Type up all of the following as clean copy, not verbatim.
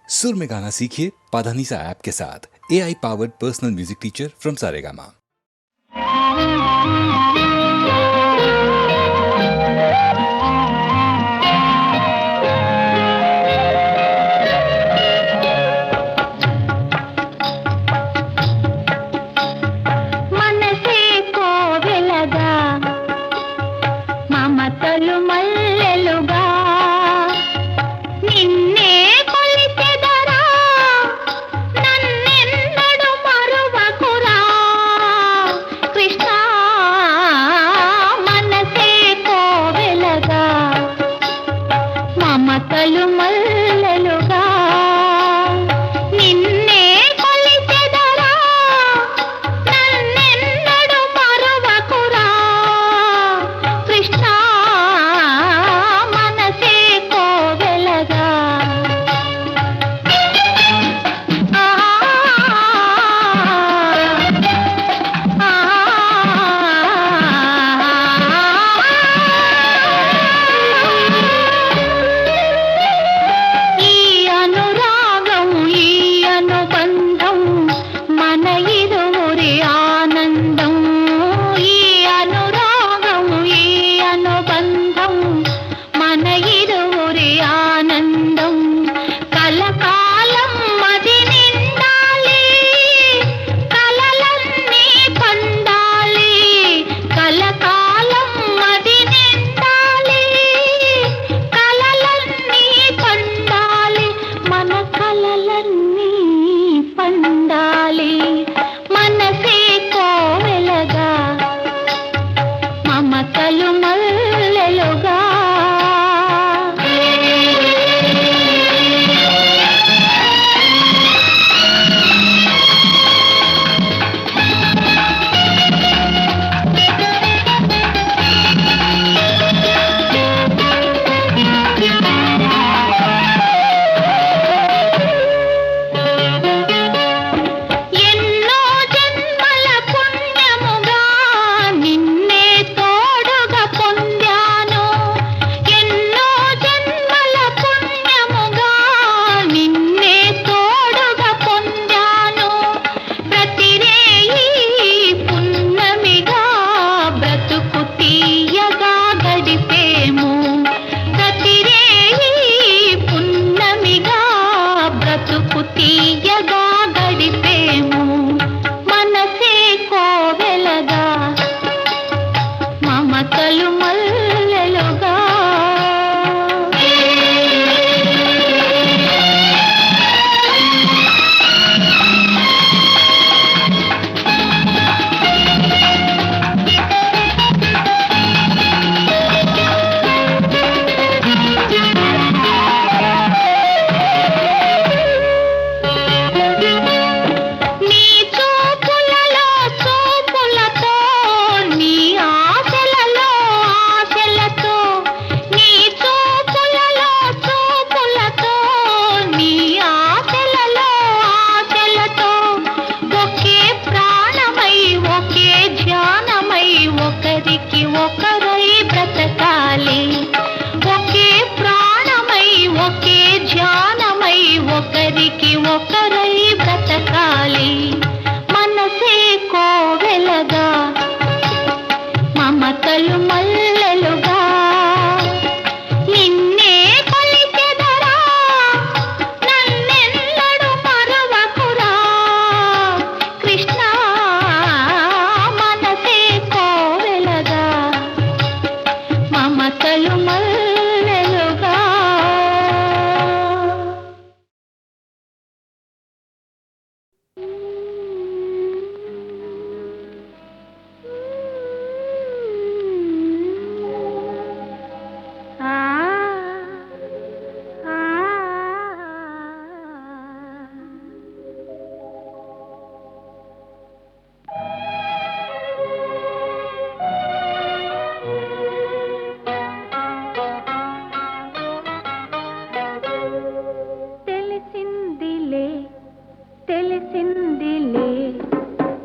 सुर में गाना सीखिए पाधानीसा ऐप के साथ। AI powered personal music teacher from Saregama.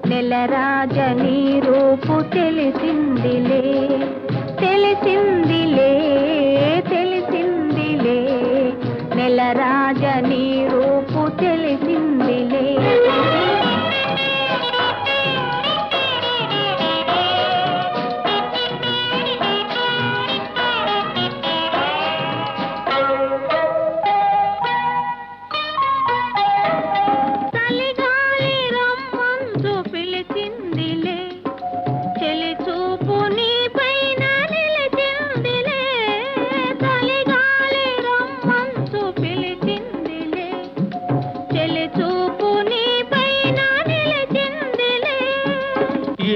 నెలరాజని రూపు తెలిసిందిలే తెలిసిందిలే తెలిసిందిలే నెలరాజని రూపు తెలిసిందిలే. చలిగాలి రమ్మందు పిలిచిందిలే, చెలి చూపు నీ పైన నిలిచిందిలే. చలిగాలి రమ్మందు పిలిచిందిలే, చెలి చూపు నీ పైన నిలిచిందిలే.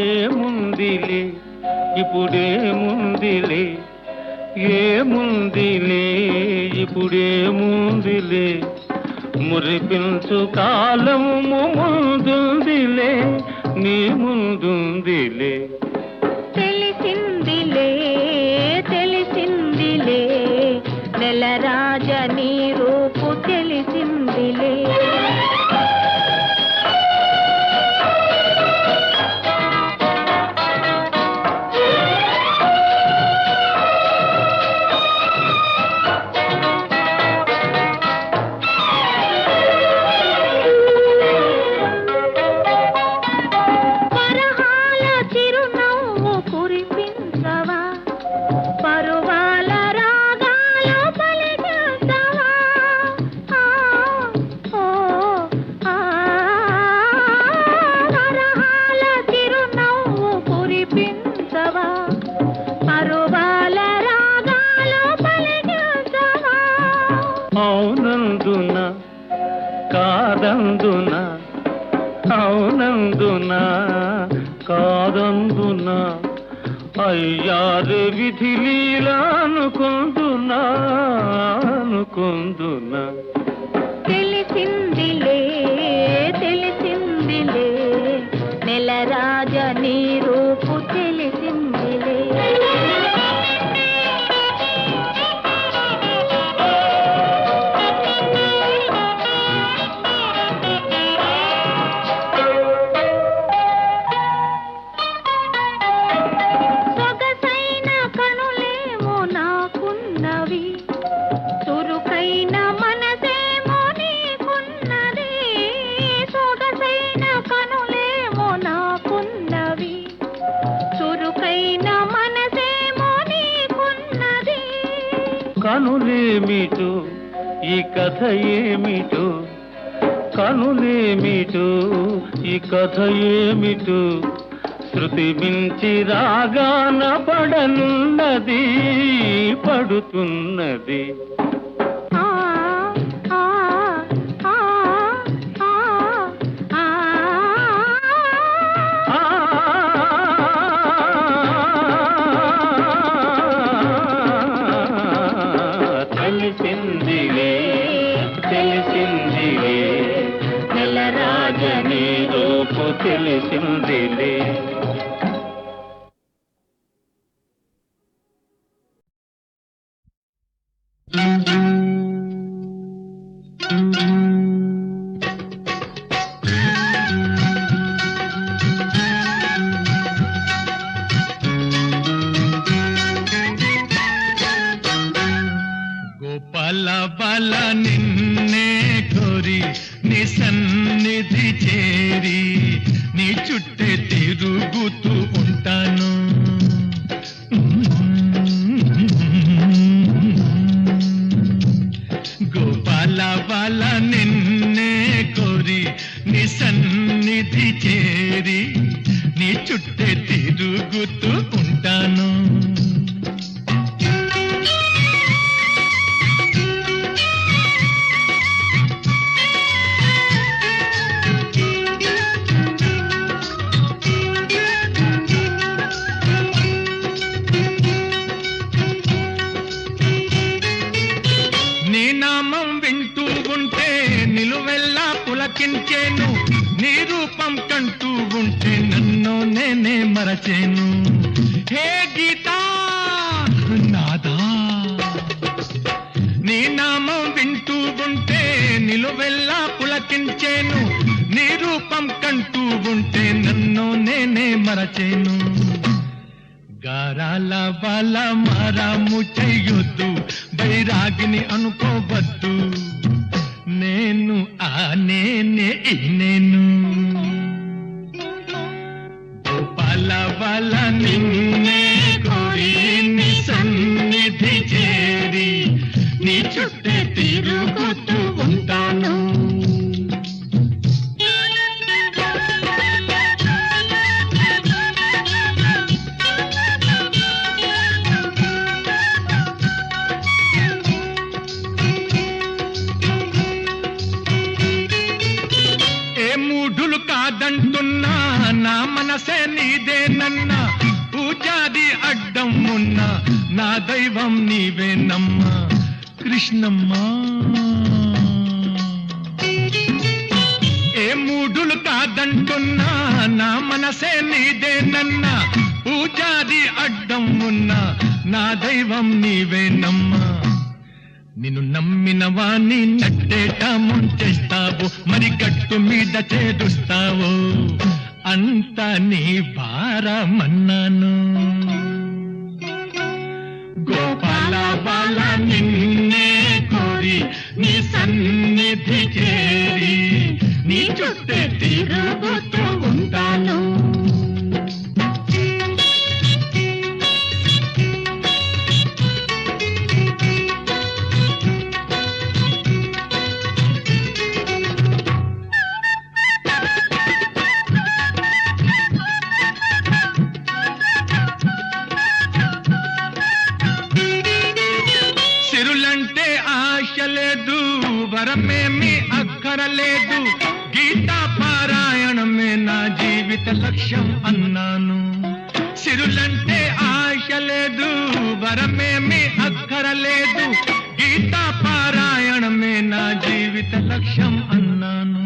ఏముందిలే ఇప్పుడేముందిలే, ఏముందిలే ఇప్పుడేముందిలే, మురిపించు కాలము ముందుందిలే, నీ ముందుందిలే. తెలిసిందిలే తెలిసిందిలే, నెలరాజ నీ రూపు తెలిసిందిలే. పరహాల చిరునవ్వు కురిపించవా, పరువాల రాగాలు పలికించవా. పరహాల చిరునవ్వు కురిపించవా, పరువాల రాగాలు పలికించవా. అవునందున కాదందున, అవునందున కాదందున, అయ్యారు విధి లీలా అనుకుందునా అనుకుందునా. తెలిసిందిలే తెలిసిందిలే, నెలరాజ నీ రూపు తెలిసిందిలే. సొగసైన కనులేమో నాకున్నవి, చురుకైన మనసేమో నీకున్నది. సొగసైన కనులేమో నాకున్నవి, చురుకైన మనసేమో నీకున్నది. కనులేమిటో ఈ కథ ఏమిటో, కనులేమిటో ఈ కథ ఏమిటో, శృతి మించి రాగాన పడనున్నది పడుతున్నది. ఆ ఆ ఆ ఆ ఆ తెలిసిందిలే తెలిసిందిలే, నెలరాజ నీ రూపు తెలిసిందిలే. గోపాల బాల నిన్నే కోరి నీ సన్నిధి చేరి, నీ చుట్టే తిరుగుతూ ఉంటాను. గోపాల బాల నిన్నే కోరి నీ సన్నిధి చేరి, నీ చుట్టే తిరుగుతూ ఉంటాను. నీ నామం వింటూ ఉంటే నిలువెల్లా పులకించేను, నీ రూపం కంటూ ఉంటే నన్ను నేనే మరచేను. హే గీతా నాదా, నీ నామం వింటూ ఉంటే నిలువెల్లా పులకించేను, నీ రూపం కంటూ ఉంటే నన్ను నేనే మరచేను. గారాల బాల మారాము చెయ్యొద్దు, బైరాగిని అనుకోవద్దు. నే నేను ఆ నేనే ఈ నేను గోపాల బాల నిన్నే కోరి నీ సన్నిధి చేరి నీ చుట్టే తిరుగుతూ ఉంటాను. కాదంటున్నా నా మనసే నీదేనన్నా పూజాది అడ్డం ఉన్నా నా దైవం నీవేనమ్మా కృష్ణమ్మా. ఏ మూఢులు కాదంటున్నా నా మనసే నీదేనన్నా పూజాది అడ్డం ఉన్నా నా దైవం నీవేనమ్మా. నిన్ను నమ్మిన వాణ్ణి నట్టేట ముంచేస్తావు మరి గట్టు మీద చేదుస్తావు అంతా నీ భారమన్నాను. గోపాల బాల నిన్నే కోరి నీ సన్నిధి చేరి నీ చుట్టే తిరుగుతూ ఉంటాను. లేదు వరమేమి అక్కరలేదు గీతా పారాయణమే నా జీవిత లక్ష్యం అన్నాను. సిరులంటే ఆశ లేదు వరమేమి అక్కరలేదు గీతా పారాయణమే నా జీవిత లక్ష్యం అన్నాను.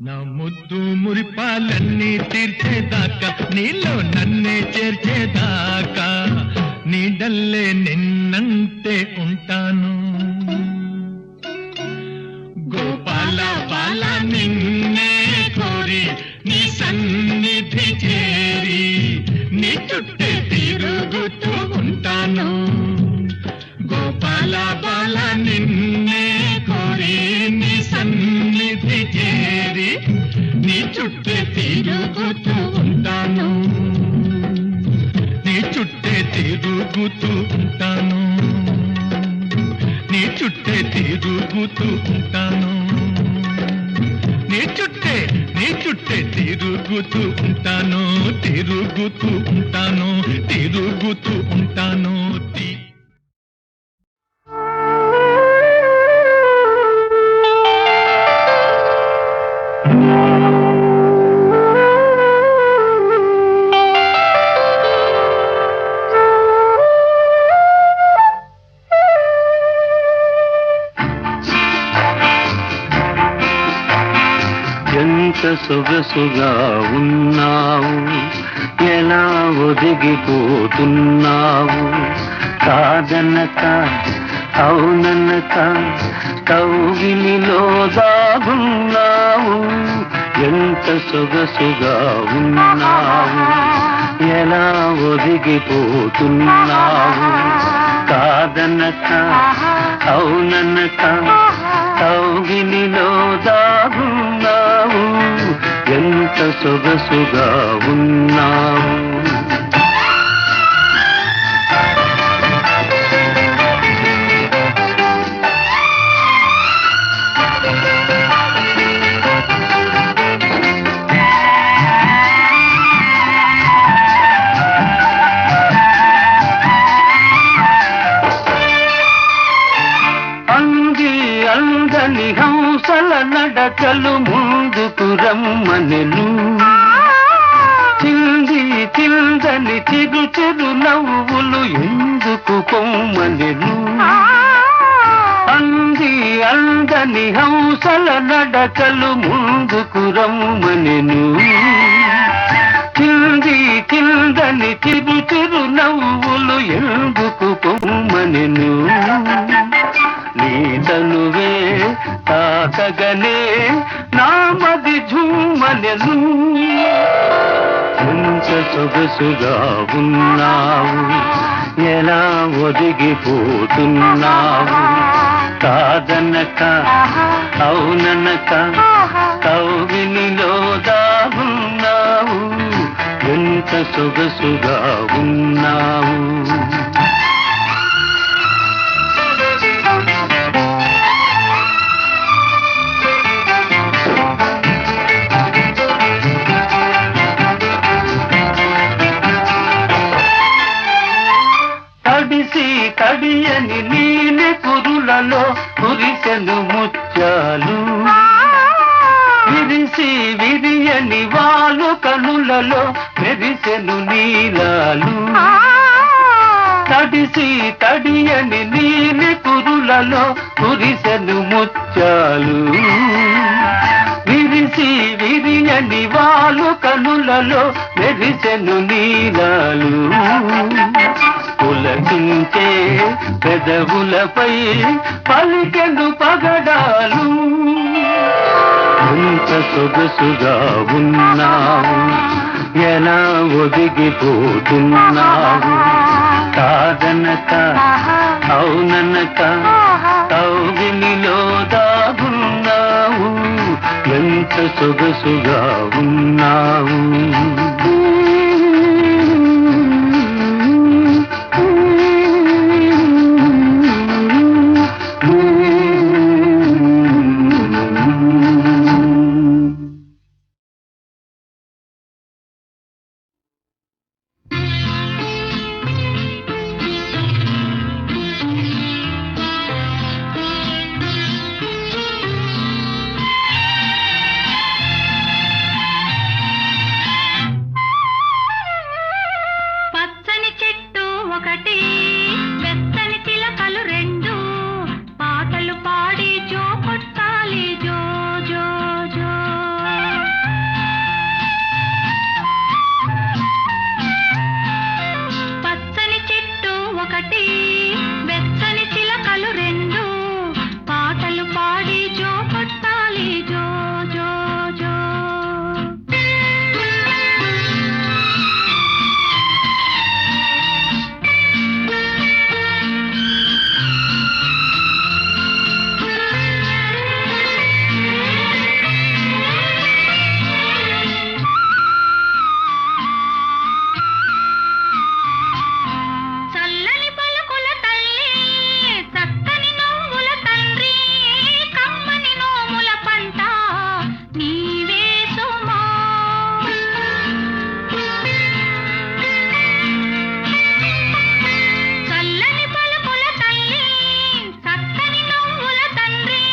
నా ముద్దు మురిపాలన్నీ తీర్చేదాకా నీలో నన్నే చేర్చేదాకా నీడల్లే నిన్నంటే ఉంటాను. గోపాల బాల నిన్నే కోరి నీ సన్నిధి చేరి నీ చుట్టే తిరుగుతూ ఉంటాను. గోపాల బాల నిన్నే కోరి నీ సన్నిధి చేరి నీ చుట్టే తిరుగుతూ ఉంటాను. నీ చుట్టే తిరుగుతూ ఉంటాను. నీ చుట్టే తిరుగుతూ ఉంటాను. నీ చుట్టే తిరుగుతూ ఉంటాను. తిరుగుతూ ఉంటాను. తిరుగుతూ ఉంటాను. సొగసుగా ఉన్నావు ఎలా ఒదిగిపోతున్నావు కాదనక అవుననక కౌగిలిలో దాగున్నావు. ఎంత సొగసుగా ఉన్నావు ఎలా ఒదిగిపోతున్నావు కాదనక అవుననక కౌగిలిలో దాగున్నావు. ఎంత సొగసుగా ఉన్నావు. అందని హంసల నడకలు ముందుకు రమ్మనెను చింది చిందని చిరు చిరు నవ్వులు ఎందుకు పొమ్మనెను. అందని హంసల నడకలు ముందుకు రమ్మనెను చింది చిందని చిరు చిరు నవ్వులు ఎందుకు పొమ్మనెను. నీ తనువే తాకగనే నామది ఝుమ్మనెను. ఎంత సొగసుగా ఉన్నావు ఎలా ఒదిగిపోతున్నావు కాదనక అవుననక కౌగిలిలో దాగున్నావు, ఎంత సొగసుగా ఉన్నావు. తడిసి తడియని నీలి కురులలో కురిసెను ముత్యాలు, విరిసి విరియని వాలు కనులలో మెరిసెను నీలాలు. తడిసి తడియని నీలి కురులలో కురిసెను ముత్యాలు, విరిసి విరియని వాలు కనులలో మెరిసెను నీలాలు. పులకించే పెదవులపై పలికెను పగడాలు, ఎంత సొగసుగా ఉన్నావు, ఎలా ఒదిగిపోతున్నావు. కాదనక అవుననక కౌగిలిలో దాగున్నావు, ఎంత సొగసుగా ఉన్నావు. పచ్చని చెట్టు ఒకటి, వెచ్చని చిలకలు రెండు, పాటలు పాడి జో కొట్టాలి జో జో జో. పచ్చని చెట్టు ఒకటి, వెచ్చని చిలకలు రెండు, పాటలు పాడి జో కొట్టాలి జో జో జో. చల్లని పలుకుల తల్లి, చక్కని నవ్వుల తండ్రి, కమ్మని నోముల పంట నీవే సుమా. చల్లని పలుకుల తల్లి, చక్కని నవ్వుల తండ్రి,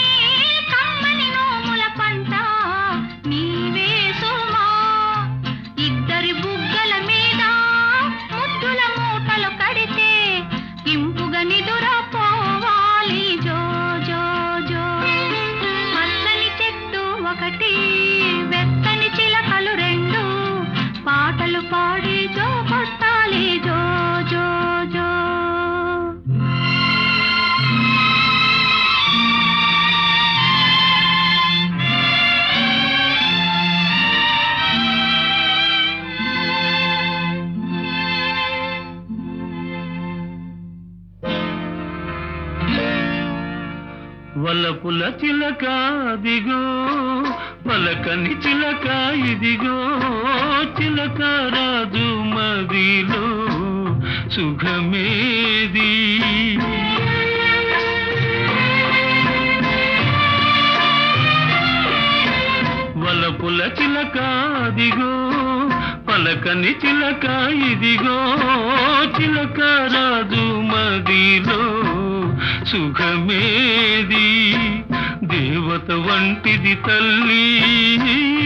కమ్మని నోముల పంట నీవే సుమా. ఇద్దరి బుగ్గల మీద ముద్దుల మూటలు కడితే ఇంపుగా నిదురపోవాలి జో జో జో. పచ్చని చెట్టు ఒకటి, వెచ్చని చిలకలు రెండు, పాటలు పాడి జో కొట్టాలి జో జో జో. వలపుల చిలక దిగో, పలకని చిలక ఇదిగో, చిలక రాజు మదిలో సుఖమేది. వలపుల చిలక దిగో, పలకని చిలక ఇదిగో, చిలక రాజు మదిలో సుఖమేది. దేవత వంటిది తల్లి,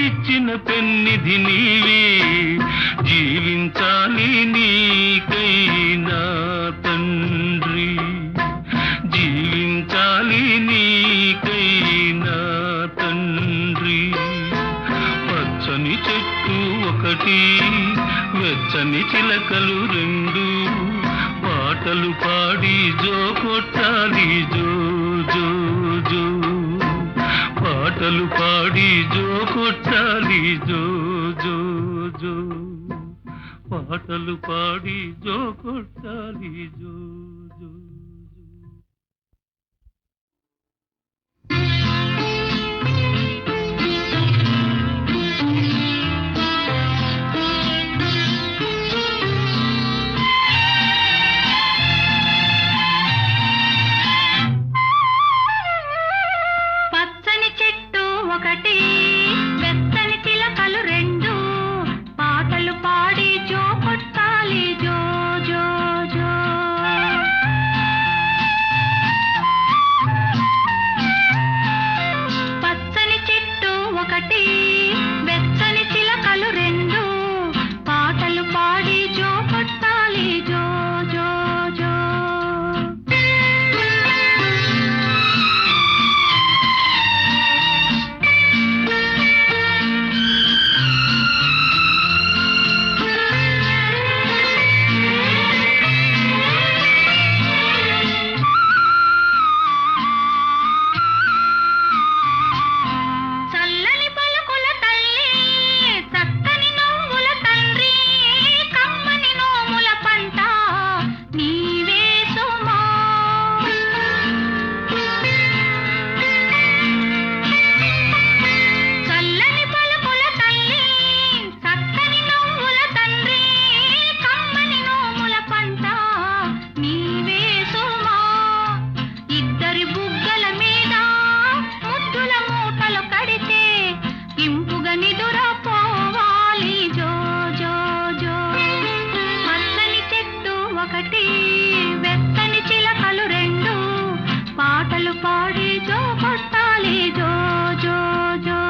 ఇచ్చిన పెన్నిధి నీవే, జీవించాలి నీకైనా తండ్రి, జీవించాలి నీకైనా తండ్రి. పచ్చని చెట్టు ఒకటి, వెచ్చని చిలకలు రెండు, పాటలు పాడి జో కొట్టాలి జో జో జో. పాటలు పాడి జో కొట్టాలి జో జో జో. పాటలు పాడి జో కొట్టాలి జో జో. ఒకటి వెచ్చని చిలకలు రెండు పాటలు పాడి జో కొట్టాలి జో జో జో పచ్చని చెట్టు ఒకటి వెచ్చని చిలకలు రెండు పాటలు పాడి జో కొట్టాలి జో జో జో చల్లని పలుకుల తల్లి చక్కని నవ్వుల తండ్రి కమ్మని నోముల పంట నీవే సుమా చల్లని పలుకుల తల్లి చక్కని నవ్వుల తండ్రి కమ్మని నోముల పంట నీవే సుమా ఇద్దరి బుగ్గల మీద ముద్దుల మూటలు కడితే ఇంపుగా నిదురా పోవాలి జో జో జో పచ్చని చెట్టు ఒకటి వెచ్చని చిలకలు రెండు పాటలు పాడి జో కొట్టాలి జో జో జో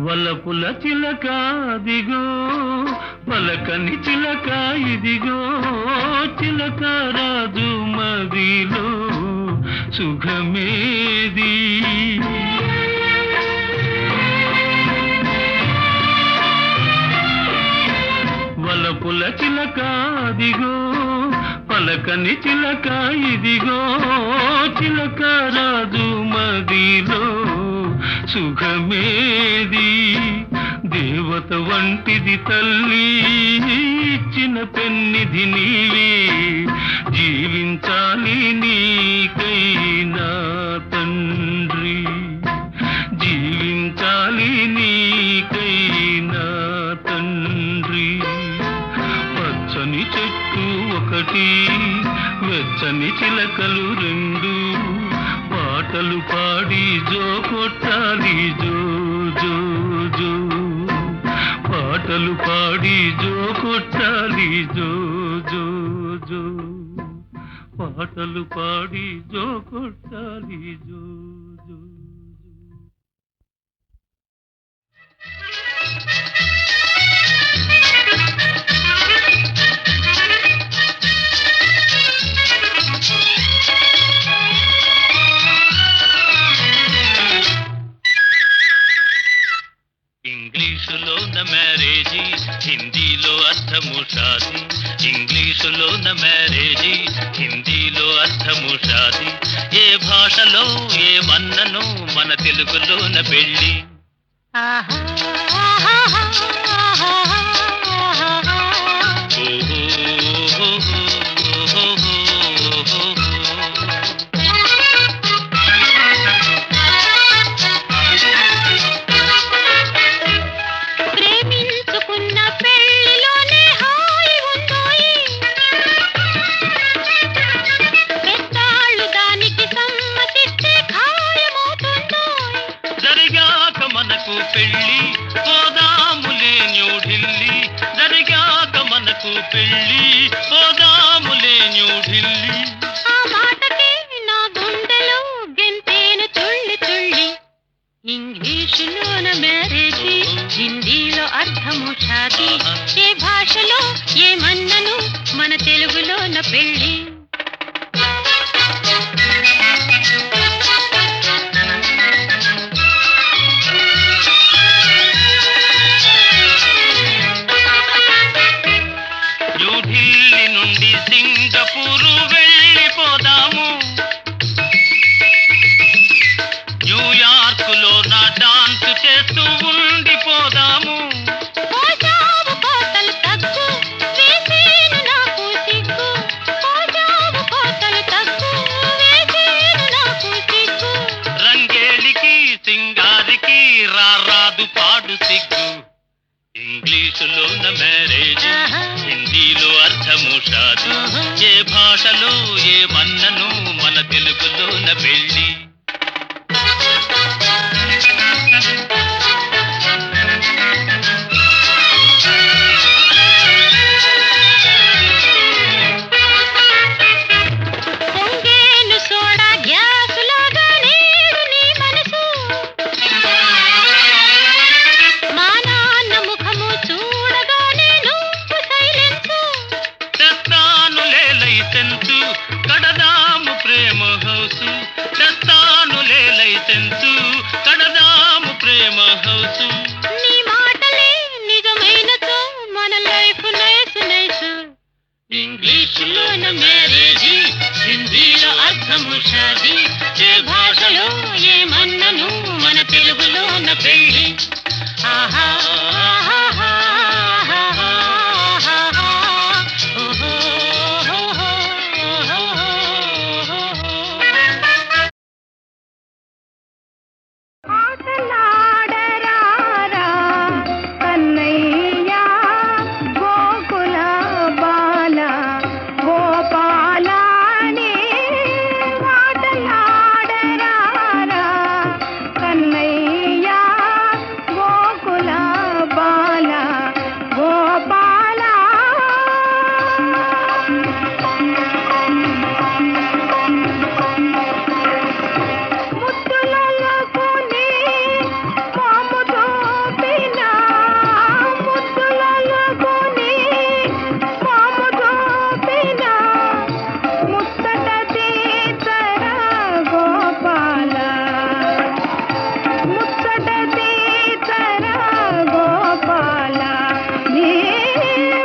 వలపుల చిలక దిగో పలకని చిలక ఇదిగో చిలక రాజు మదిలో సుఖమేది వలపుల చిలక దిగో పలకని చిలక ఇదిగో చిలక రాజు మదిలో సుఖమేది దేవత వంటిది తల్లి ఇచ్చిన పెన్నిధి నీవే జీవించాలి నీకైనా తండ్రి జీవించాలి నీకైనా తండ్రి పచ్చని చెట్టు ఒకటి వెచ్చని చిలకలు రెండు పాటలు పాడి జో కొట్టాలి జో జో జో పాటలు పాడి జో కొట్టాలి జో జో జో పాటలు పాడి జో కొట్టాలి జో జో ఇంగ్లీషులోన మ్యారేజీ హిందీలో అర్థము షాది ఇంగ్లీషులోన మ్యారేజీ హిందీలో అర్థము షాది ఏ భాషలో ఏమన్నను మన తెలుగులోన పెళ్ళి పెళ్ళి పోదాములే న్యూఢిల్లీ జరిగాక మనకు పెళ్ళి పోదాములే న్యూఢిల్లీ ఆ మాటకి నా గుండెలో గెంతేను తుళ్ళి తుళ్ళి ఇంగ్లీషులోన మ్యారేజీ హిందీలో అర్థము షాదీ ఏ భాషలో ఏమన్నను మన తెలుగులోన పెళ్ళి న్యూఢిల్లీ నుండి సింగపూరు వెళ్ళిపోదాము న్యూయార్కులో నా డాన్స్ చేస్తూ ఉండిపోదాము కోటలు తగ్గు వేసేను నాకు సిగ్గు తెలుగులోన మ్యారేజ్, ఆహా. హిందీలో అర్థము షాది, ఆహా. ఏ భాషలో ఏ మన్నను మన తెలుగులోన పెళ్లి. పొంగేను సోడా గ్యాసులాగా నేడు నీ మనసు, మా నాన్న ముఖము చూడగానే నువ్వు సైలెన్సు. తెస్తానులే లైసెన్సు, కడదాము ప్రేమ హౌసు, తెస్తానులే లైసెన్సు, కడదాము ప్రేమ హౌసు. నీ మాటలే నిజమైనతో మన లైఫ్ నైస్ నైస్. ఇంగ్లీషులోన మ్యారేజీ, హిందీలో అర్థము షాదీ, ఏ భాషలో ఏ మన్నను మన తెలుగులోన పెళ్లి. ఆహా ఆహా, ఆహా, ఆహా, ఓహో, ఓహో, ఓహో. ఆటలాడరారా కన్నయ్య గోకుల బాల గోపాలని, ఆటలాడరారా కన్నయ్య గోకుల బాల గోపాల. ముద్దులలోని మోము చూపిన, ముద్దులలోని మోము చూపిన, ముచ్చట తీర్చరా గోపాల, ముచ్చట తీర్చరా గోపాల. నీ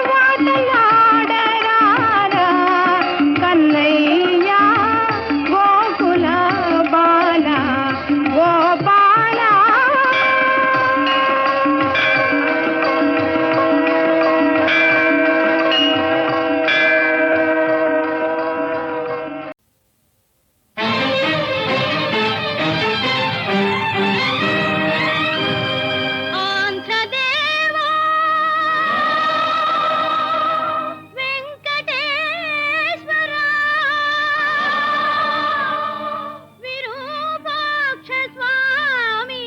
వాటలాడరారా కన్నయ్య గోకుల బాల గోపాల. ఆంధ్రదేవా వెంకటేశ్వరా విరూపాక్ష స్వామి,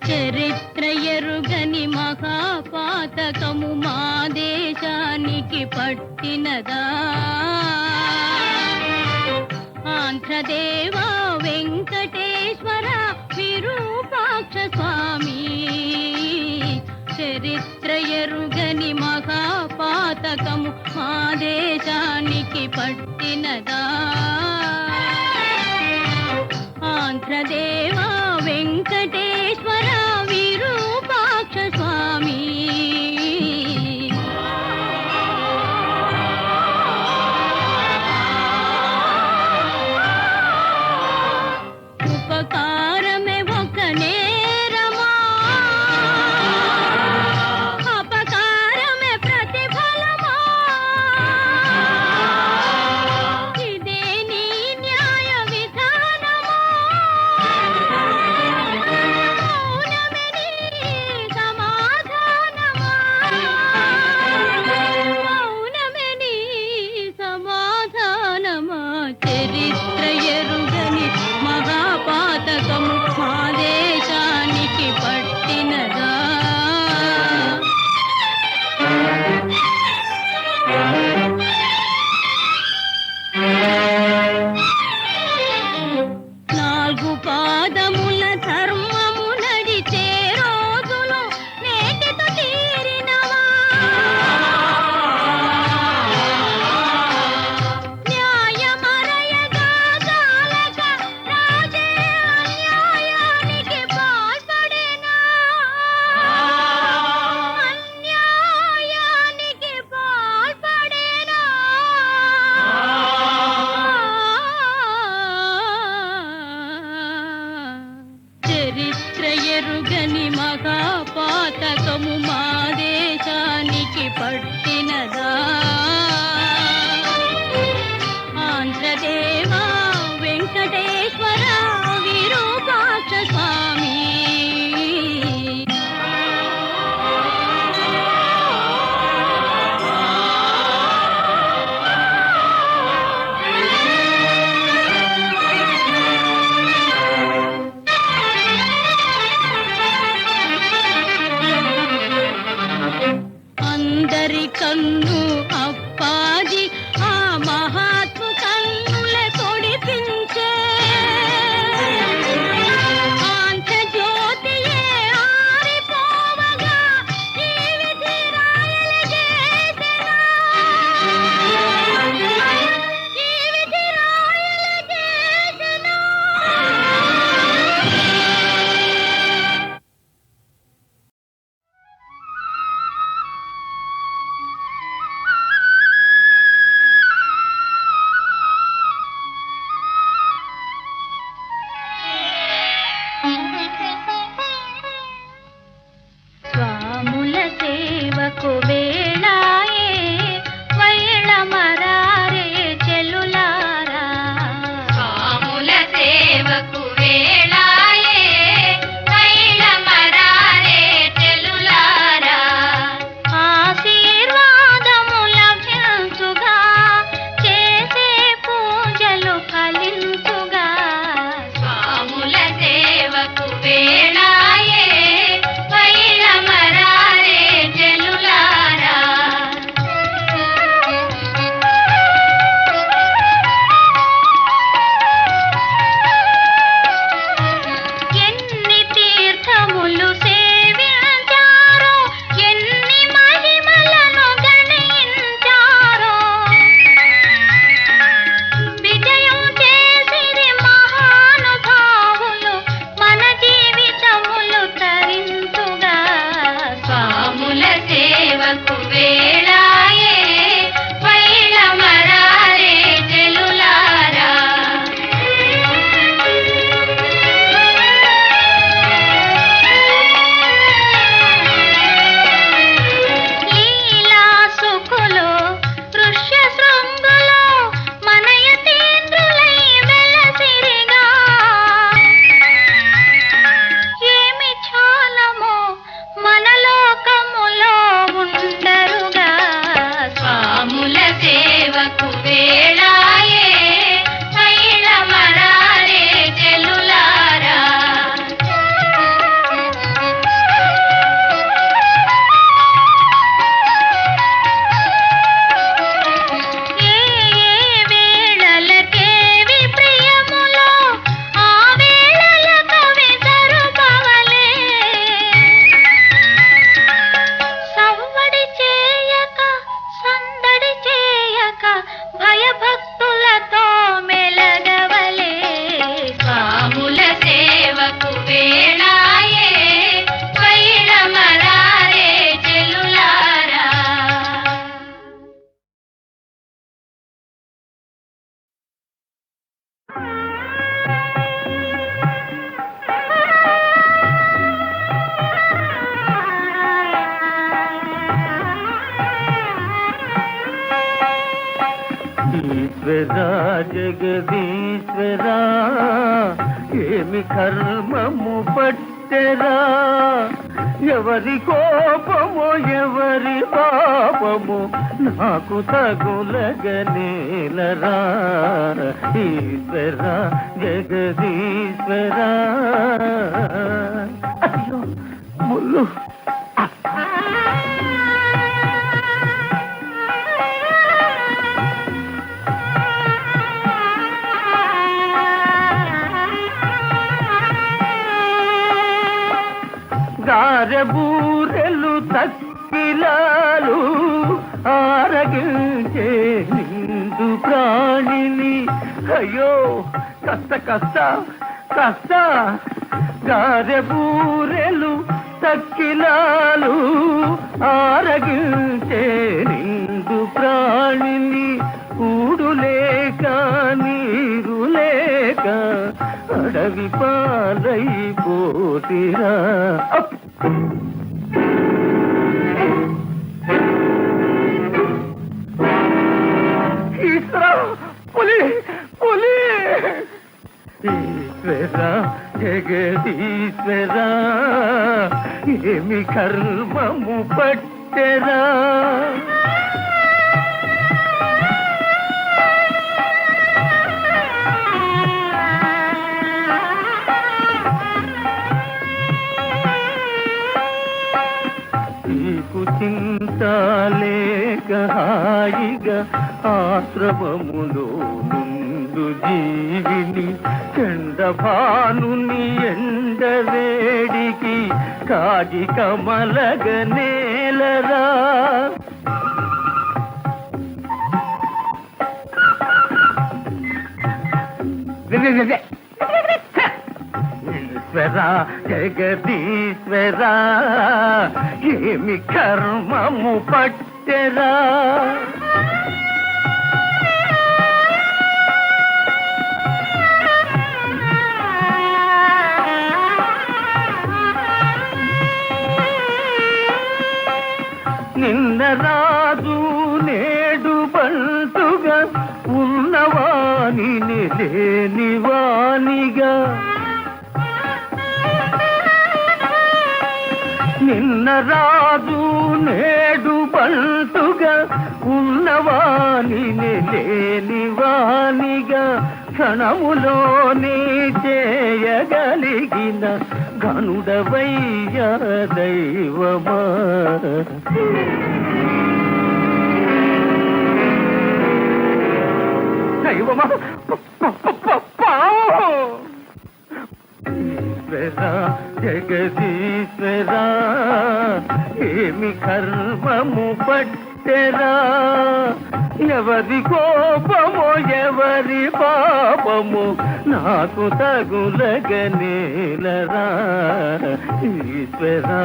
చరిత్ర ఎరుగని మహాపాతకము మా దేశానికి పట్టినదా. ఆంధ్రదేవా వెంకటేశ్వర విరూపాక్ష స్వామి, చరిత్ర ఎరుగని మహాపాతకము మా దేశానికి పట్టినదా. ఆంధ్రదేవా వెంకటేశ్వర విరూపాక్ష స్వామి. ఉపకారమే ఒక నేరమా, అపకారమే ప్రతిఫలమా, ఇదే నీ న్యాయ విధానమా. మౌనమే అందరి కన్ను అప్పాజి ఆ మహాత్ము కన్నుల తొడిపించే ఆంధ్రజ్యోతియే ఆరిపోవగా ఈ విధి రాయల చేసెనా ఈ విధి రాయల చేసెనా స్వాముల సేవకు వేళాయే వైళ మరారే చెలులారా స్వాముల సేవకు వేళాయే వైళ మరారే చెలులారా ఆశీర్వాదము లభించుగా చేసే పూజలు ఫలించుగా స్వాముల సేవకు వేళాయే వైళ మరారే చెలులారా ఎన్ని తీర్థములు సేవించారో ఎన్ని మహిమలను గణించారో విజయం చేసిరి మహానుభావులు మన జీవితములు తరించుగా స్వాముల సేవకు వేళాయే వైళ మరారే చెలులారా లీలా సుఖులు దృశ్య శృంగులు మన యతీంద్రులై వెలసిరిగా ఏమి చాలమో మన లోకములో ఉండరుగా స్వాముల సేవకు వేళాయే వైళ మరారే చెలులారా ఏ వేళలకేవి ప్రియములో ఆ వేళల కవి తరుపవలే సవ్వడి చేయక సందడి చేయక భయభక్తులతో మెలగవలే స్వాముల సేవకు వేళాయే వైళ మరారే చెలులారా ఈశ్వరా జగదీశ్వరా ఏమి కర్మము పట్టెరా ఎవరి కోపము ఎవరి పాపము నాకు తగులగనేలరా ఈశ్వరా జగదీశ్వరా అయ్యో ముళ్ళు గారెబూరెలు తక్కిలాలు ఆరగించే నిండు ప్రాణిని అయ్యో కష్ట కష్ట కష్ట గారెబూరెలు తక్కిలాలు ఆరగించే నిండు ప్రాణిని కూడు లేక నీరు లేక అడవి పాలైపోతిరా ఈశ్వరా పులి పులి ఈశ్వరా జగదీశ్వరా ఏమి కర్మము పట్టెరా చింత లేక హాయిగా ఆశ్రమములో నుండు జీవిని చండభానుని ఎండవేడికి కాగి కమలగ నేలరా. ఈశ్వరా జగదీశ్వరా ఏమి కర్మము పట్టెరా. నిన్న రాజు నేడు బంటుగా ఉన్నవాని లేనివానిగా. నిన్న రాజు నేడు బంటుగా ఉన్నవాని లేనివానిగా క్షణములోనే చేయగలిగిన గనుడవయ్యా దైవమా. దైవమా ఈశ్వరా జగదీశ్వరా ఏమి కర్మము పట్టెరా. ఎవరి కోపమో ఎవరి పాపము నాకు తగులగనేలరా. ఈశ్వరా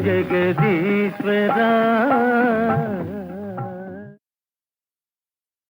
జగదీశ్వరా.